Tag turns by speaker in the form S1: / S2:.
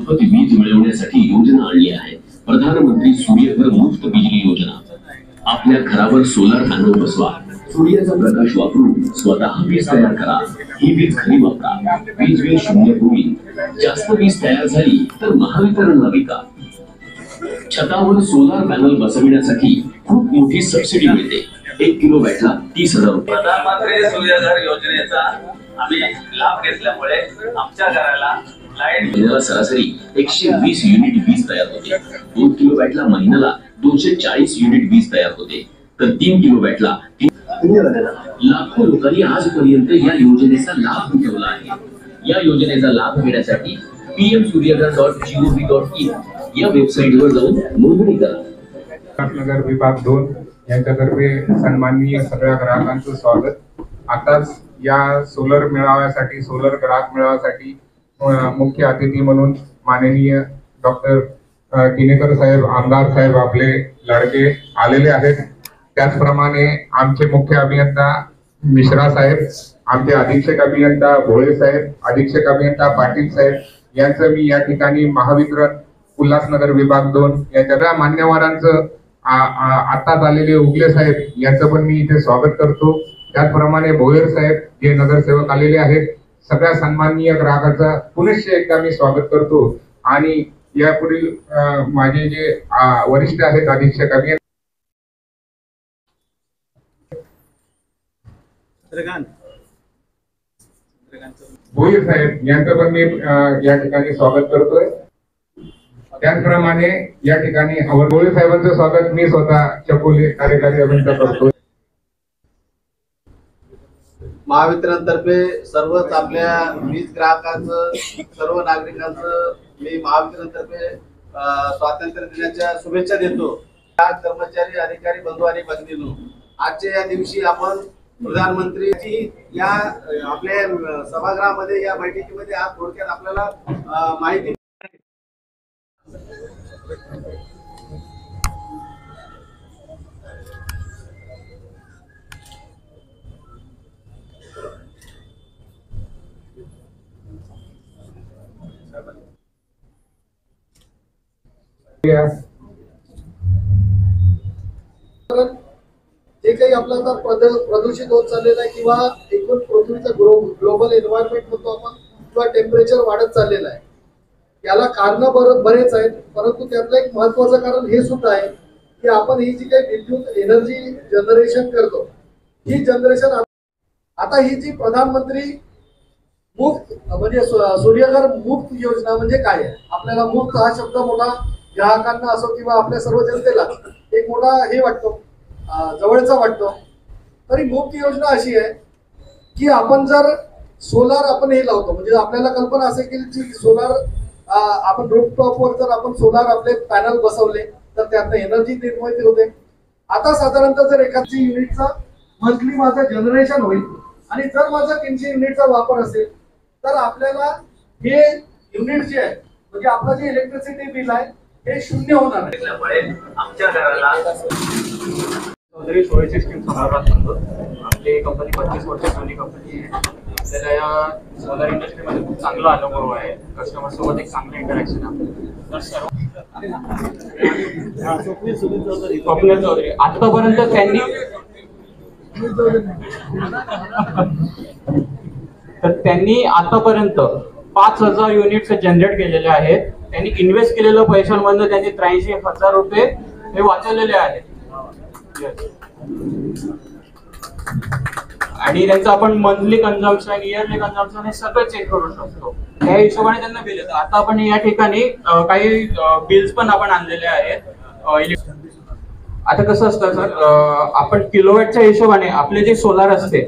S1: मोफत वीज मिळवण्यासाठी योजना आणली आहे। प्रधानमंत्री सूर्यघर मुफ्त बिजली योजना। आपल्या घरावर सोलर पॅनल बसवा, सूर्याचा प्रकाश वापरून स्वतः वीज तयार करा। ही वीज घरी वापरा, वीज बिल शून्य होईल। जास्त वीज तयार झाली तर महावितरणला विका। छतावर सोलर पॅनल बसविण्यासाठी खूप मोठी सबसिडी मिळते। 1 किलोवॅटला 30,000 रुपये।
S2: प्रधानमंत्री सूर्यघर योजनेचा आम्ही लाभ घेतल्यामुळे आमच्या घराला लाईट
S1: सरासरी 120 युनिट वीज तयार होते। 2 किलोवॅटला महिन्याला 240 युनिट वीज तयार होते, तर 3 किलोवॅटला लाखो लोकांनी आजपर्यंत या योजनेचा लाभ उठवला आहे। या योजनेचा लाभ घेण्यासाठी pmsuryaghar.gov.in या वेबसाईटवर जाऊन नोंदणी करा।
S3: नगर विभाग 2 यांच्यातर्फे सन्माननीय सगळ्या ग्राहकांचं स्वागत। आताच या सोलर मेळाव्यासाठी, सोलर ग्राहक मेळाव्यासाठी मुख्य अतिथी म्हणून माननीय डॉक्टर किनेकर साहेब, आमदार साहेब आपले लाडके आलेले आहेत। त्याचप्रमाणे आमचे मुख्य अभियंता मिश्रा साहेब, आमचे अधीक्षक अभियंता भोळे साहेब, अधीक्षक अभियंता पाटील साहेब यांचं मी या ठिकाणी महावितरण उल्हासनगर विभाग 2 या सगळ्या मान्यवरांचं आताच आलेले उगले साहेब यांचं पण मी इथे स्वागत करतो। त्याचप्रमाणे भोयर साहेब जे नगरसेवक आलेले आहेत, सगळ्या सन्माननीय ग्राहकांचा पुनश्च एकदा मी स्वागत करतो। आणि यापुढील माझे जे वरिष्ठ आहेत अधीक्षक अभियंता भोयर साहेब यांचं पण मी या ठिकाणी स्वागत करतोय। त्याचप्रमाणे या ठिकाणी भोळे साहेबांचं स्वागत मी स्वतः चपोली कार्यकारी अभियंता करतोय।
S4: महावितरणतर्फे सर्वच आपल्या वीज ग्राहकांचं, सर्व नागरिकांचं मी महावितरणतर्फे स्वातंत्र्य दिनाच्या शुभेच्छा देतो। कर्मचारी, अधिकारी बंधू आणि भगिनींनो, आजच्या या दिवशी आपण प्रधानमंत्रीची या आपल्या सभागृहामध्ये या बैठकीमध्ये आज थोडक्यात आपल्याला माहिती
S5: जे काही आपला प्रदूषित होत चाललेला आहे किंवा एकूण पृथ्वीचा ग्लोबल एन्व्हायरमेंट म्हणतो आपण, किंवा टेम्परेचर वाढत चाललेलं आहे, याला कारण बरेच आहेत। परंतु त्यातलं एक महत्वाचं कारण हे सुद्धा आहे की आपण ही जी काही विद्युत एनर्जी जनरेशन करतो, ही जनरेशन आता ही जी प्रधानमंत्री मुफ्त म्हणजे सूर्यघर मुफ्त योजना म्हणजे काय आहे? आपल्याला मुफ्त हा शब्द मोठा ग्राहकांना असो किंवा आपल्या सर्व जनतेला एक मोठा हे वाटतो, जवळचा वाटतो। तरी मुफ्त योजना अशी आहे की आपण जर सोलार आपण हे लावतो, म्हणजे आपल्याला कल्पना असेल की सोलार आपण रूफटॉपवर जर आपण सोलार आपले पॅनल बसवले तर त्यातनं एनर्जी निर्मिती होते। आता साधारणतः जर एखादी युनिटचा मंथली माझं जनरेशन होईल आणि जर माझा 300 युनिटचा वापर असेल तर आपल्याला हे युनिट जे आहे म्हणजे आपलं जे इलेक्ट्रिसिटी बिल आहे हे शून्य होणार आहे।
S2: आमच्या घराला
S6: चौधरी सोयची स्कीम संदर्भात सांगतो। आपली कंपनी 25 वर्ष जुनी कंपनी आहे। आपल्याला या सोलर इंडस्ट्रीमध्ये खूप चांगला अनुभव आहे। कस्टमर सोबत एक चांगलं इंटरॅक्शन आहे। तर सर्व स्वप्नील चौधरी आतापर्यंत त्यांनी आतापर्यंत 5000 युनिट्स जनरेट केलेले आहेत। त्यांनी इन्व्हेस्ट केलेल्या पैशांमधून त्यांनी 83,000 रुपये हे वाचवलेले आहेत। आणि त्यांचं आपण मंथली कन्झम्पशन, इयरली कन्झम्पशन हे सगळं चेक करू शकतो। त्या हिशोबाने त्यांना बिल येतं। आता आपण या ठिकाणी काही बिल्स पण आपण आणलेले आहेत। आता कसं असतं सर, आपण किलोवॅटच्या हिशोबाने आपले जे सोलार असते